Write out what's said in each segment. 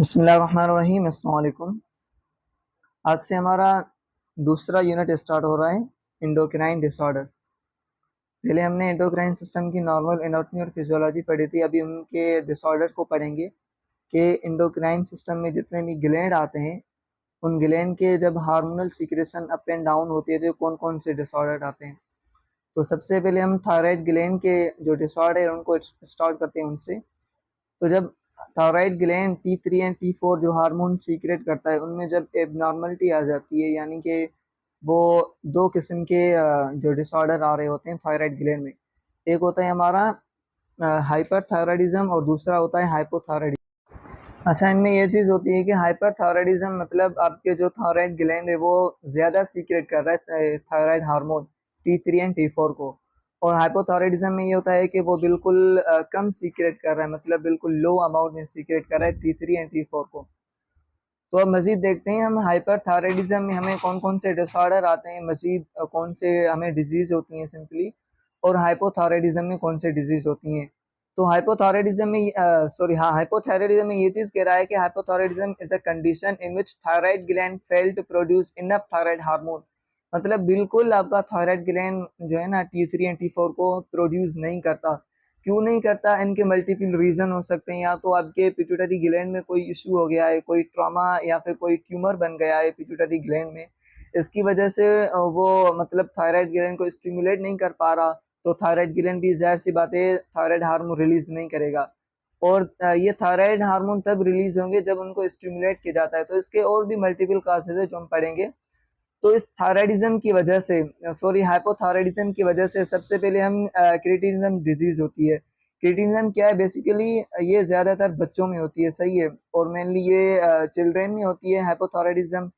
बिस्मिल्लाहिर्रहमानिर्रहीम। अस्सलाम वालेकुम। आज से हमारा दूसरा यूनिट स्टार्ट हो रहा है, एंडोक्राइन डिसऑर्डर। पहले हमने एंडोक्राइन सिस्टम की नॉर्मल एनाटॉमी और फिजियोलॉजी पढ़ी थी। अभी उनके डिसऑर्डर को पढ़ेंगे कि एंडोक्राइन सिस्टम में जितने भी ग्लैंड आते हैं, उन ग्लैंड के जब hormonal secretion up and down होती है तो कौन कौन से डिसऑर्डर आते हैं। तो सबसे पहले हम थायराइड ग्लैंड के जो डिसऑर्डर है उनको स्टार्ट करते हैं उनसे। तो जब thyroid gland T3 and T4 जो हार्मोन सीक्रेट करता है, उनमें जब एबनॉर्मलिटी आ जाती है, यानी कि वो दो किस्म के जो डिसऑर्डर आ रहे होते हैं थायराइड ग्लैंड में। एक होता है हमारा हाइपरथायराइडिज्म और दूसरा होता है हाइपोथायराइडिज्म। अच्छा, इनमें ये चीज़ होती है कि हाइपरथायराइडिज्म मतलब आपके जो थायराइड ग्लैंड है वो ज़्यादा सीक्रेट कर रहा है thyroid hormone T3 and T4 को। और हाइपोथायराइडिज्म में ये होता है कि वो बिल्कुल कम सीक्रेट कर रहा है, मतलब बिल्कुल लो अमाउंट में सीक्रेट कर रहा है T3 एंड T4 को। तो अब मजीद देखते हैं हम हाइपरथायराइडिज्म में हमें कौन कौन से डिसऑर्डर आते हैं, मजीद कौन से हमें डिजीज होती हैं सिंपली, और हाइपोथायराइडिज्म में कौन से डिजीज होती हैं। तो हाइपोथायराइडिज्म में हाइपोथायराइडिज्म में ये चीज कह रहा है कि hypothyroidism is a condition in which thyroid gland fail to produce enough thyroid hormone. मतलब बिल्कुल आपका थायराइड ग्लैंड जो है ना T3 एंड T4 को प्रोड्यूस नहीं करता। क्यों नहीं करता? इनके मल्टीपल रीजन हो सकते हैं। या तो आपके पिट्यूटरी ग्लैंड में कोई इशू हो गया है, कोई ट्रॉमा या फिर कोई ट्यूमर बन गया है पिट्यूटरी ग्लैंड में, इसकी वजह से वो मतलब थायराइड ग्लैंड को स्टिमुलेट नहीं कर पा रहा। तो थायराइड ग्लैंड भी जाहिर सी बात है थायराइड हार्मोन रिलीज नहीं करेगा। और ये थायराइड हार्मोन तब रिलीज होंगे जब उनको स्टिमुलेट किया जाता है। तो इसके और भी मल्टीपल काजेज है जो हम पढ़ेंगे। तो इस थायराइडिज्म की वजह से, सॉरी हाइपोथायराइडिज्म की वजह से सबसे पहले हम क्रिटिनिज्म डिजीज होती है। क्रिटिनिज्म क्या है? बेसिकली ये ज्यादातर बच्चों में होती है, सही है, और मेनली ये चिल्ड्रेन में होती है हाइपोथायराइडिज्म।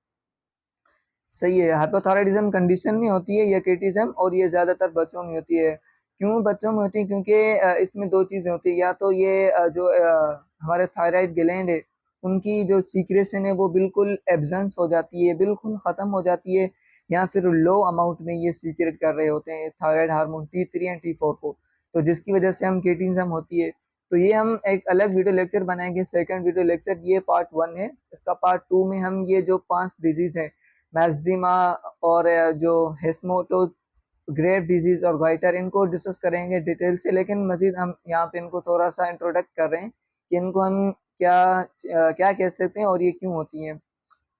सही है, हाइपोथायराइडिज्म कंडीशन में होती है ये क्रिटिनिज्म, और ये ज्यादातर बच्चों में होती है। क्यों बच्चों में होती है? क्योंकि इसमें दो चीजें होती है। या तो ये हमारे थायराइड ग्लैंड है, उनकी जो सीक्रेशन है वो बिल्कुल एब्सेंस हो जाती है, बिल्कुल खत्म हो जाती है, या फिर लो अमाउंट में ये सीक्रेट कर रहे होते हैं thyroid hormone T3 and T4 को। तो जिसकी वजह से हम क्रिटिनिज्म होती है। तो ये हम एक अलग वीडियो लेक्चर बनाएंगे, सेकंड वीडियो लेक्चर, ये पार्ट 1 है। इसका पार्ट 2 में हम ये जो 5 डिजीज है, मैक्सिमा और जो हेस्मोटोज, ग्रेव डिजीज और गाइटर, इनको डिस्कस करेंगे डिटेल से। लेकिन मजीद हम यहाँ पे इनको थोड़ा सा इंट्रोडक्ट कर रहे हैं कि इनको हम क्या कह सकते हैं और ये क्यों होती हैं।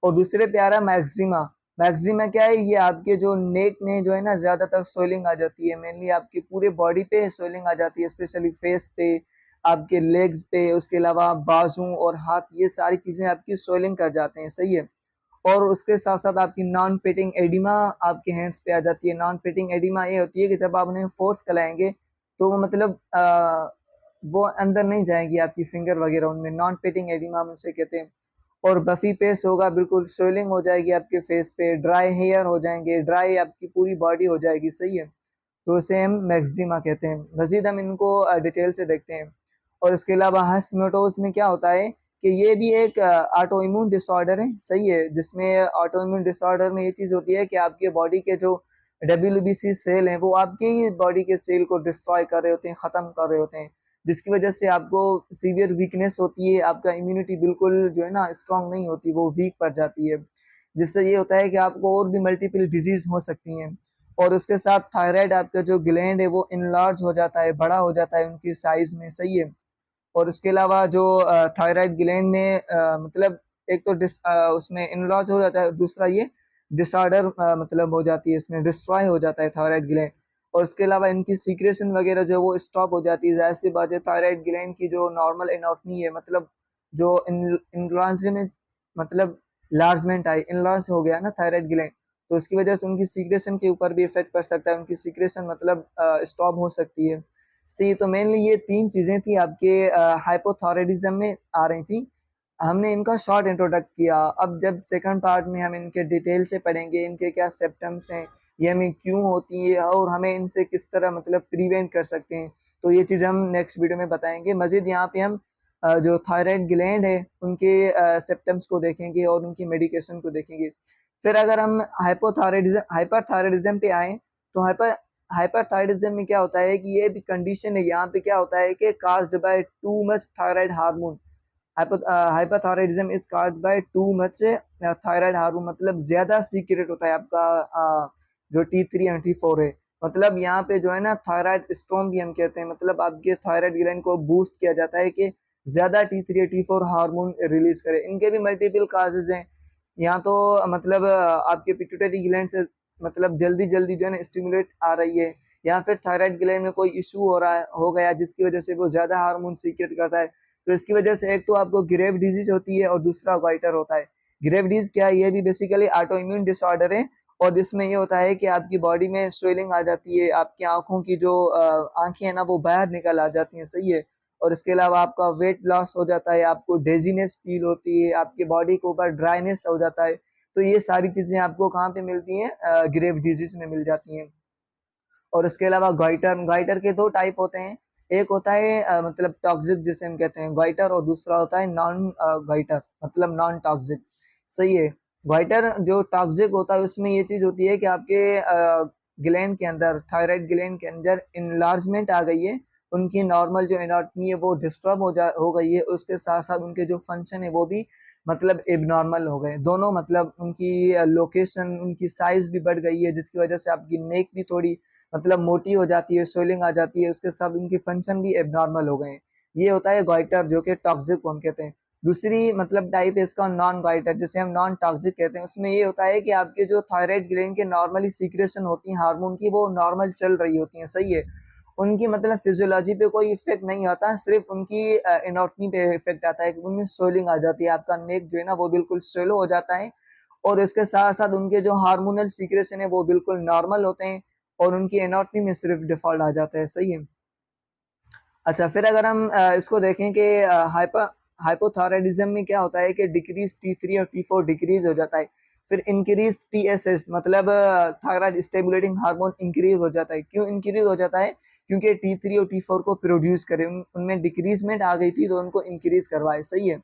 और दूसरे पे आ रहा है मैक्सिमा। मैक्सिमा क्या है? ये आपके जो नेक में जो है ना ज्यादातर सोइलिंग आ जाती है, मेनली आपकी पूरे बॉडी पे सोइलिंग आ जाती है, स्पेशली फेस पे, आपके लेग्स पे, उसके अलावा बाजू और हाथ, ये सारी चीजें आपकी सोइलिंग कर जाते हैं, सही है। और उसके साथ साथ आपकी नॉन पेटिंग एडिमा आपके हैंड्स पे आ जाती है। नॉन पेटिंग एडिमा ये होती है कि जब आप उन्हें फोर्स कराएंगे तो वो मतलब वो अंदर नहीं जाएगी आपकी फिंगर वगैरह उनमें। नॉन पेटिंग एडिमा हम उसे कहते हैं। और बफी फेस होगा, बिल्कुल स्वेलिंग हो जाएगी आपके फेस पे, ड्राई हेयर हो जाएंगे, ड्राई आपकी पूरी बॉडी हो जाएगी, सही है। तो इसे हम मैक्सडीमा कहते हैं। मजीद हम इनको डिटेल से देखते हैं। और इसके अलावा हशीमोटोज में क्या होता है कि ये भी एक ऑटो इम्यून डिसऑर्डर है, सही है, जिसमें ऑटो इम्यून डिसऑर्डर में ये चीज होती है कि आपके बॉडी के जो WBC सेल हैं वो आपके ही बॉडी के सेल को डिस्ट्रॉय कर रहे होते हैं, खत्म कर रहे होते हैं, जिसकी वजह से आपको सीवियर वीकनेस होती है। आपका इम्यूनिटी बिल्कुल जो है ना स्ट्रांग नहीं होती, वो वीक पड़ जाती है, जिससे ये होता है कि आपको और भी मल्टीपल डिजीज हो सकती हैं। और उसके साथ थायराइड आपका जो ग्लैंड है वो इनलार्ज हो जाता है, बड़ा हो जाता है उनकी साइज में, सही है। और इसके अलावा जो थायराइड ग्लैंड में मतलब एक तो उसमें इनलार्ज हो जाता है, दूसरा ये डिसऑर्डर मतलब हो जाती है, इसमें डिस्ट्रॉय हो जाता है थायराइड ग्लैंड। और इसके अलावा इनकी सीक्रेशन वगैरह जो वो स्टॉप हो जाती है। जाहिर सी बात है थायराइड ग्लैंड की जो नॉर्मल एनाटॉमी है, मतलब जो इनलार्जमेंट, मतलब लार्जमेंट आई इनलार्ज हो गया ना थायराइड ग्लैंड, तो उसकी वजह से उनकी सीक्रेशन के ऊपर भी इफेक्ट पड़ सकता है, उनकी सीक्रेशन मतलब स्टॉप हो सकती है। सही, तो मेनली ये तीन चीजें थी आपके हाइपोथायराइडिज्म में आ रही थी। हमने इनका शॉर्ट इंट्रोडक्ट किया। अब जब सेकंड पार्ट में हम इनके डिटेल से पढ़ेंगे, इनके क्या सिम्टम्स हैं, ये हमें क्यों होती है और हमें इनसे किस तरह मतलब प्रिवेंट कर सकते हैं, तो ये चीज़ हम नेक्स्ट वीडियो में बताएंगे। मजीद यहाँ पे हम जो थायराइड ग्लैंड है उनके सिम्टम्स को देखेंगे और उनकी मेडिकेशन को देखेंगे। फिर अगर हम हाइपरथायराइडिज्म पे आए, तो हाइपरथायराइडिज्म में क्या होता है कि ये भी कंडीशन है। यहाँ पे क्या होता है कि caused by too much thyroid hormone, hypothyroidism is caused by too much thyroid hormone, मतलब ज्यादा सीक्रेट होता है आपका जो T3 और T4 है। मतलब यहाँ पे जो है ना थायराइड स्टॉर्म भी हम कहते हैं, मतलब आपके थायराइड ग्लैंड को बूस्ट किया जाता है कि ज्यादा T3 या T4 हार्मोन रिलीज करे। इनके भी मल्टीपल काजेज हैं। यहाँ तो मतलब आपके पिट्यूटरी ग्लैंड से मतलब जल्दी जल्दी जो है ना स्टिमुलेट आ रही है, या फिर थायराइड ग्लैंड में कोई इशू हो गया जिसकी वजह से वो ज्यादा हार्मोन सीक्रेट करता है। तो इसकी वजह से एक तो आपको ग्रेव डिजीज होती है और दूसरा गोइटर होता है। ग्रेव डिजीज क्या है? ये भी बेसिकली ऑटो इम्यून डिसऑर्डर है, और इसमें ये होता है कि आपकी बॉडी में स्वेलिंग आ जाती है, आपकी आंखों की जो आंखें हैं ना वो बाहर निकल आ जाती हैं, सही है। और इसके अलावा आपका वेट लॉस हो जाता है, आपको डेजीनेस फील होती है, आपकी बॉडी के ऊपर ड्राइनेस हो जाता है। तो ये सारी चीजें आपको कहाँ पे मिलती हैं? ग्रेव डिजीज में मिल जाती हैं। और इसके अलावा गोइटर, गोइटर के दो टाइप होते हैं। एक होता है मतलब टॉक्सिक जिसे हम कहते हैं गोइटर, और दूसरा होता है नॉन गोइटर मतलब नॉन टॉक्सिक, सही है। गोइटर जो टॉक्सिक होता है उसमें ये चीज होती है कि आपके ग्लैंड के अंदर, थायराइड ग्लैंड के अंदर इनलार्जमेंट आ गई है, उनकी नॉर्मल जो एनाटॉमी है वो डिस्टर्ब हो गई है, उसके साथ साथ उनके जो फंक्शन है वो भी मतलब एबनॉर्मल हो गए दोनों, मतलब उनकी लोकेशन, उनकी साइज भी बढ़ गई है, जिसकी वजह से आपकी नेक भी थोड़ी मतलब मोटी हो जाती है, स्वेलिंग आ जाती है, उसके साथ उनकी फंक्शन भी एबनॉर्मल हो गए हैं। ये होता है गोइटर, जो कि टॉक्सिक हम कहते हैं। दूसरी मतलब टाइप है इसका नॉन गोइटर, जिसे हम नॉन टॉक्सिक कहते हैं। उसमें ये होता है कि आपके जो थायराइड ग्लैंड के नॉर्मली सीक्रेशन होती है हार्मोन की, वो नॉर्मल चल रही होती है, सही है। उनकी मतलब फिजियोलॉजी पे कोई इफेक्ट नहीं आता, सिर्फ उनकी एनाटॉमी पे इफेक्ट आता है कि उनमें स्वेलिंग आ जाती है, आपका नेक जो है ना वो बिल्कुल स्वेलो हो जाता है, और इसके साथ साथ उनके जो हार्मोनल सीक्रेशन है वो बिल्कुल नॉर्मल होते हैं, और उनकी एनाटॉमी में सिर्फ डिफॉल्ट आ जाता है, सही है। अच्छा, फिर अगर हम इसको देखें कि हाइपोथायराइडिज्म में क्या होता है कि डिक्रीज T3 और T4 डिक्रीज हो जाता है। फिर इंक्रीज TSH मतलब थायराइड स्टेबुलेटिंग हार्मोन इंक्रीज हो जाता है। क्यों इंक्रीज हो जाता है? क्योंकि T3 और T4 को प्रोड्यूस करे, उनमें डिक्रीजमेंट आ गई थी तो उनको इंक्रीज करवाए, सही है।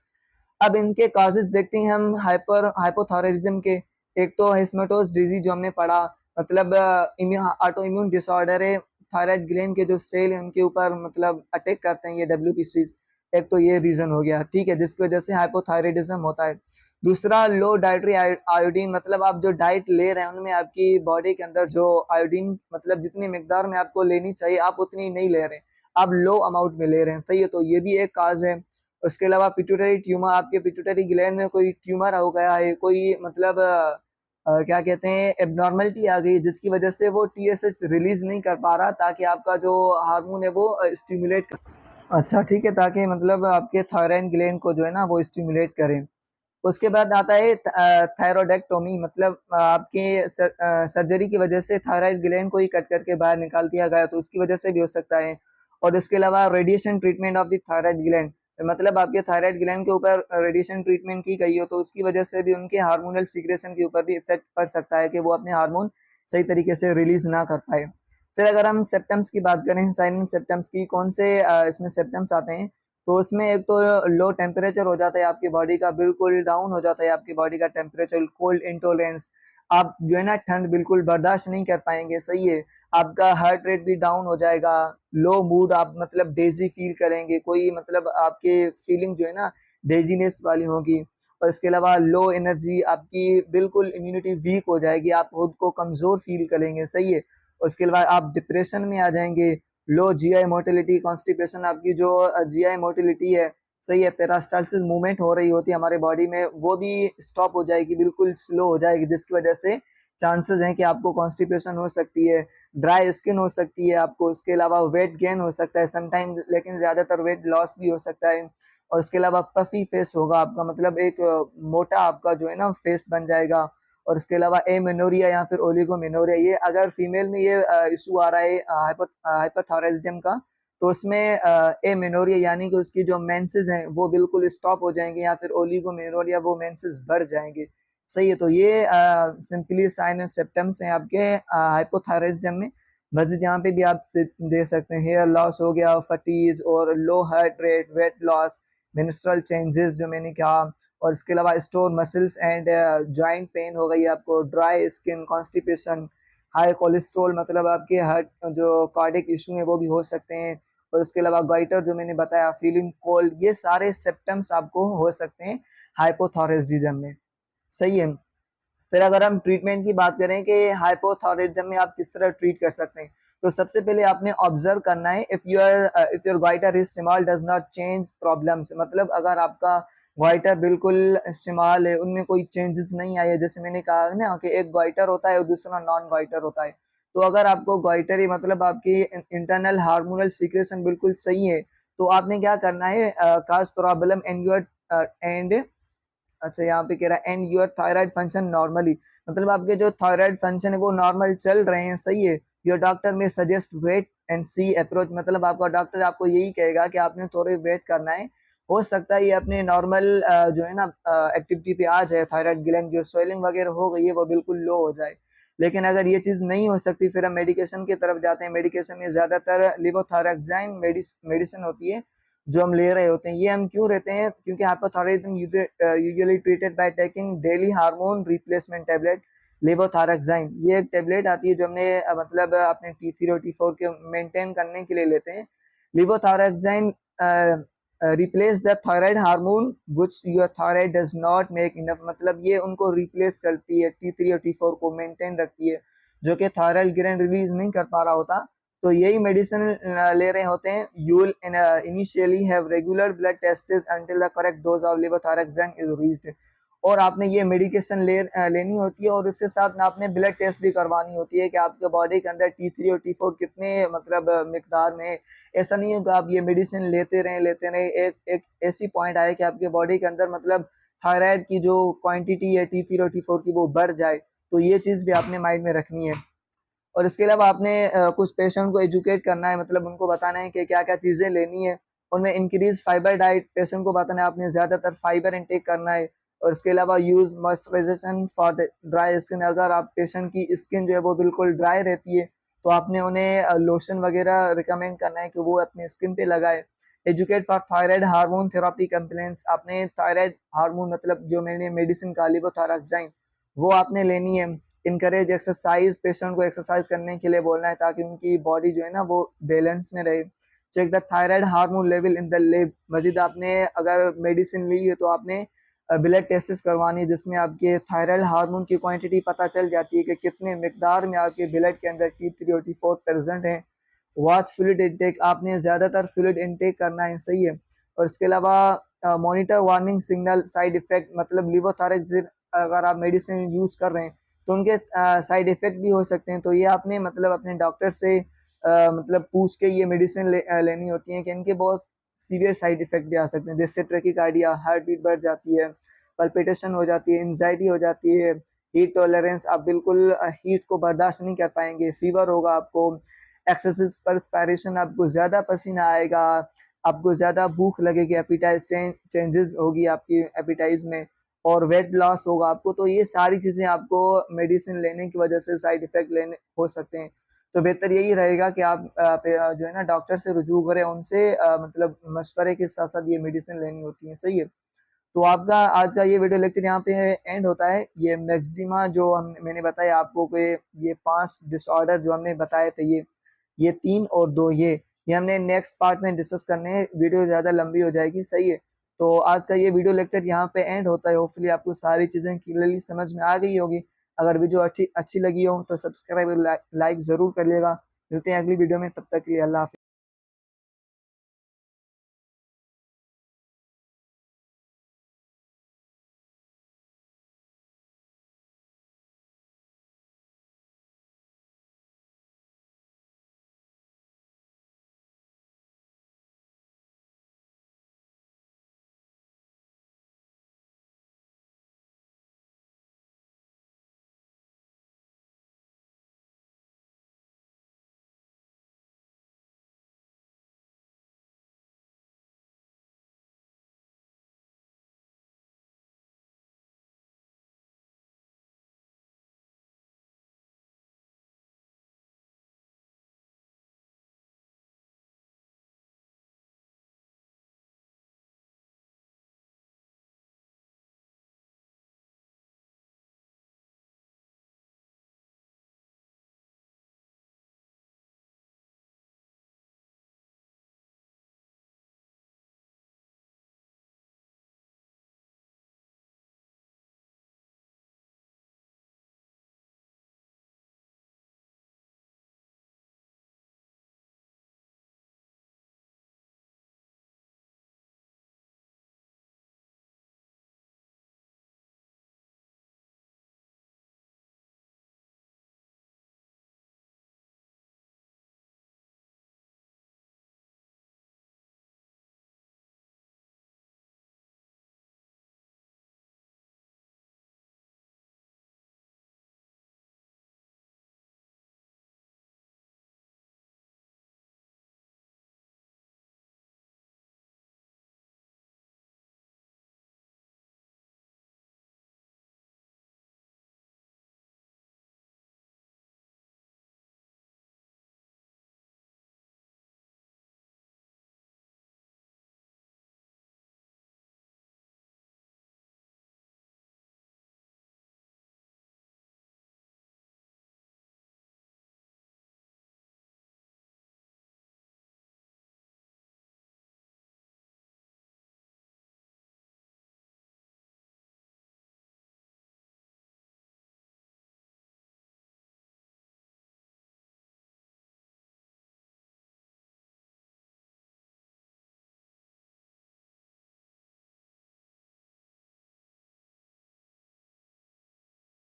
अब इनके काजेस देखते हैं हम हाइपोथायराइडिज्म के। एक तो हेस्मेटोस डिजीज जो हमने पढ़ा, मतलब ऑटो इम्यून डिसऑर्डर है, थायराइड ग्लैंड के जो सेल हैं उनके ऊपर मतलब अटैक करते हैं ये WPC। एक तो ये रीजन हो गया, ठीक है, जिसकी वजह से हाइपोथायराइडिज्म होता है। दूसरा लो डाइटरी आयोडीन, मतलब आप जो डाइट ले रहे हैं उनमें आपकी बॉडी के अंदर जो आयोडीन मतलब जितनी मिकदार में आपको लेनी चाहिए आप उतनी नहीं ले रहे हैं, आप लो अमाउंट में ले रहे हैं, सही है। तो ये भी एक काज है। उसके अलावा पिट्यूटरी ट्यूमर, आपके पिट्यूटरी ग्लैंड में कोई ट्यूमर हो गया है, कोई मतलब क्या कहते हैं एबनॉर्मलिटी आ गई, जिसकी वजह से वो TSH रिलीज नहीं कर पा रहा, ताकि आपका जो हार्मोन है वो स्टिमुलेट कर, अच्छा ठीक है, ताकि मतलब आपके थायराइड ग्लैंड को जो है ना वो स्टिमुलेट करें। उसके बाद आता है थायरोडेक्टोमी, मतलब आपके सर्जरी की वजह से थायराइड ग्लैंड को ही कट करके बाहर निकाल दिया गया, तो उसकी वजह से भी हो सकता है। और इसके अलावा radiation treatment of the thyroid gland, मतलब आपके थायराइड ग्लैंड के ऊपर रेडिएशन ट्रीटमेंट की गई हो तो उसकी वजह से भी उनके हार्मोनल सीक्रेशन के ऊपर भी इफेक्ट पड़ सकता है कि वो अपने हार्मोन सही तरीके से रिलीज ना कर पाए। फिर अगर हम सेप्टम्स की बात करें, साइलेंट सेप्टम्स की, कौन से इसमें सेप्टम्स आते हैं? तो उसमें एक तो लो टेम्परेचर हो जाता है आपकी बॉडी का, बिल्कुल डाउन हो जाता है आपकी बॉडी का टेम्परेचर, कोल्ड इंटॉलरेंस, आप जो है ना ठंड बिल्कुल बर्दाश्त नहीं कर पाएंगे, सही है। आपका हार्ट रेट भी डाउन हो जाएगा, लो मूड, आप मतलब डेजी फील करेंगे, कोई मतलब आपके फीलिंग जो है ना डेजीनेस वाली होगी। और इसके अलावा लो एनर्जी, आपकी बिल्कुल इम्यूनिटी वीक हो जाएगी, आप खुद को कमजोर फील करेंगे, सही है। और उसके बाद आप डिप्रेशन में आ जाएंगे। लो GI मोटिलिटी, कॉन्स्टिपेशन, आपकी जो GI मोटिलिटी है, सही है, पेरास्टाल्सिस मूवमेंट हो रही होती है हमारे बॉडी में, वो भी स्टॉप हो जाएगी, बिल्कुल स्लो हो जाएगी, जिसकी वजह से चांसेस हैं कि आपको कॉन्स्टिपेशन हो सकती है, ड्राई स्किन हो सकती है आपको। उसके अलावा वेट गेन हो सकता है समटाइम, लेकिन ज्यादातर वेट लॉस भी हो सकता है। और उसके अलावा पफी फेस होगा आपका, मतलब एक मोटा आपका जो है ना फेस बन जाएगा। और इसके अलावा एमेनोरिया या फिर ओलिगोमेनोरिया, ये अगर फीमेल में ये इशू आ रहा है हाइपरथायराइडिज्म का, तो उसमें एमेनोरिया यानी कि उसकी जो मेंसेस हैं वो बिल्कुल स्टॉप हो जाएंगे, या फिर ओलिगोमेनोरिया वो मेंसेस बढ़ जाएंगे, सही है। तो ये सिंपली साइन एंड सिम्टम्स हैं आपके हाइपोथायराइडिज्म में। मजीद यहाँ पे भी आप दे सकते हैं, हेयर लॉस हो गया, फटीज और low heart rate, weight loss, menstrual changes जो मैंने कहा, और इसके अलावा sore muscles and joint pain हो गई आपको, dry skin, constipation, high cholesterol, मतलब आपके हार्ट जो कार्डिक इशू है वो भी हो सकते हैं। और उसके अलावा गोइटर जो मैंने बताया, फीलिंग कोल्ड, ये सारे सिम्टम्स आपको हो सकते हैं हाइपोथायरायडिज्म में। सही है। फिर अगर हम ट्रीटमेंट की बात करें कि हाइपोथायरायडिज्म में आप किस तरह ट्रीट कर सकते हैं, तो सबसे पहले आपने ऑब्जर्व करना है if your goitre is small does not change problems, मतलब अगर आपका गोइटर बिल्कुल स्मॉल है, उनमें कोई चेंजेस नहीं आए, जैसे मैंने कहा ना कि एक गोइटर होता है और दूसरा नॉन गोइटर होता है। तो अगर आपको गोइटर ही मतलब आपकी इंटरनल हार्मोनल सीक्रेशन बिल्कुल सही है, तो आपने क्या करना है, काज प्रॉब्लम एंड योर एंड अच्छा यहाँ पे कह रहा है and your thyroid function normally, मतलब आपके जो थायराइड फंक्शन है वो नॉर्मल चल रहे हैं, सही है। Your doctor may suggest wait and see approach, मतलब आपका डॉक्टर आपको यही कहेगा कि आपने थोड़े वेट करना है, हो सकता है ये अपने नॉर्मल जो है ना एक्टिविटी पे आ जाए, थायराइड ग्लैंड जो स्वेलिंग वगैरह हो गई है वो बिल्कुल लो हो जाए। लेकिन अगर ये चीज नहीं हो सकती फिर हम मेडिकेशन की तरफ जाते हैं। मेडिकेशन में ज्यादातर लिवोथायरक्साइन मेडिसिन होती है जो हम ले रहे होते हैं। ये हम क्यों रहते हैं, क्योंकि hypothyroidism usually treated by taking daily hormone replacement tablet levothyroxine. ये एक टैबलेट आती है जो हमने मतलब अपने T3 और T4 के मेंटेन करने के लिए लेते हैं। Levothyroxine replace the thyroid hormone which your thyroid does not make enough, मतलब ये उनको रिप्लेस करती है, T3 और T4 को मेंटेन रखती है, जो कि थायराइड ग्लैंड रिलीज नहीं कर पा रहा होता। तो यही मेडिसिन ले रहे होते हैं। You will initially have regular blood tests until the correct dose of levothyroxine is reached, और आपने ये मेडिकेशन लेनी होती है और उसके साथ में आपने ब्लड टेस्ट भी करवानी होती है कि आपके बॉडी के अंदर T3 और T4 कितने मतलब मिकदार में है। ऐसा नहीं है कि आप ये मेडिसिन लेते रहे एक ऐसी पॉइंट आए कि आपके बॉडी के अंदर मतलब थायराइड की जो क्वांटिटी है T3 और T4 की वो बढ़ जाए, तो ये चीज़ भी आपने माइंड में रखनी है। और इसके अलावा आपने कुछ पेशेंट को एजुकेट करना है, मतलब उनको बताना है कि क्या क्या चीज़ें लेनी है। उनमें इंक्रीज फाइबर डाइट, पेशेंट को बताना है आपने ज़्यादातर फाइबर इनटेक करना है। और इसके अलावा use moisturisation for the dry skin, अगर आप पेशेंट की स्किन जो है वो बिल्कुल ड्राई रहती है तो आपने उन्हें लोशन वगैरह रिकमेंड करना है कि वो अपनी स्किन पे लगाए। Educate for thyroid hormone therapy complaints, आपने थायराइड हार्मोन मतलब जो मैंने मेडिसिन का लेवोथायरक्साइन वो आपने लेनी है। इनकरेज एक्सरसाइज, पेशेंट को एक्सरसाइज करने के लिए बोलना है ताकि उनकी बॉडी जो है ना वो बैलेंस में रहे। Check the thyroid hormone level in the lab, मजीद आपने अगर मेडिसिन ली है तो आपने ब्लड टेस्ट करवानी है जिसमें आपके थायराइड हार्मोन की क्वांटिटी पता चल जाती है कि कितने मिकदार में आपके ब्लड के अंदर T3 और T4 प्रेजेंट है। वॉच फ्लूइड इनटेक, आपने ज़्यादातर फ्लूइड इनटेक करना है, सही है। और इसके अलावा monitor warning signal side effect, मतलब लिवोथायरक्साइन अगर आप मेडिसिन यूज़ कर रहे हैं तो उनके साइड इफेक्ट भी हो सकते हैं, तो ये आपने मतलब अपने डॉक्टर से मतलब पूछ के ये मेडिसिन लेनी होती है कि इनके बहुत सीवियर साइड इफेक्ट भी आ सकते हैं, जिससे ट्रेकिकार्डिया, हार्ट बीट बढ़ जाती है, पल्पिटेशन हो जाती है, एंजाइटी हो जाती है, हीट टॉलरेंस, आप बिल्कुल हीट को बर्दाश्त नहीं कर पाएंगे, फीवर होगा आपको, एक्सेसिव परस्पिरेशन, आपको ज़्यादा पसीना आएगा, आपको ज़्यादा भूख लगेगी, एपिटाइज चेंजेस होगी आपकी एपिटाइज में, और वेट लॉस होगा आपको। तो ये सारी चीज़ें आपको मेडिसिन लेने की वजह से साइड इफेक्ट लेने हो सकते हैं। तो बेहतर यही रहेगा कि आप जो है ना डॉक्टर से रुजू करें, उनसे मतलब मशवरे के साथ साथ ये मेडिसिन लेनी होती है, सही है। तो आपका आज का ये वीडियो लेक्चर यहाँ पे एंड होता है। ये मैक्सिमा जो मैंने बताया आपको कि ये 5 डिसऑर्डर जो हमने बताए थे, ये 3 और 2 ये हमने नेक्स्ट पार्ट में डिस्कस करने हैं, वीडियो ज़्यादा लंबी हो जाएगी, सही है। तो आज का ये वीडियो लेक्चर यहाँ पे एंड होता है। होपफुली आपको सारी चीज़ें क्लियरली समझ में आ गई होगी। अगर वीडियो अच्छी अच्छी लगी हो तो सब्सक्राइब और लाइक ज़रूर करिएगा। मिलते हैं अगली वीडियो में, तब तक के लिए अल्लाह हाफ़िज़।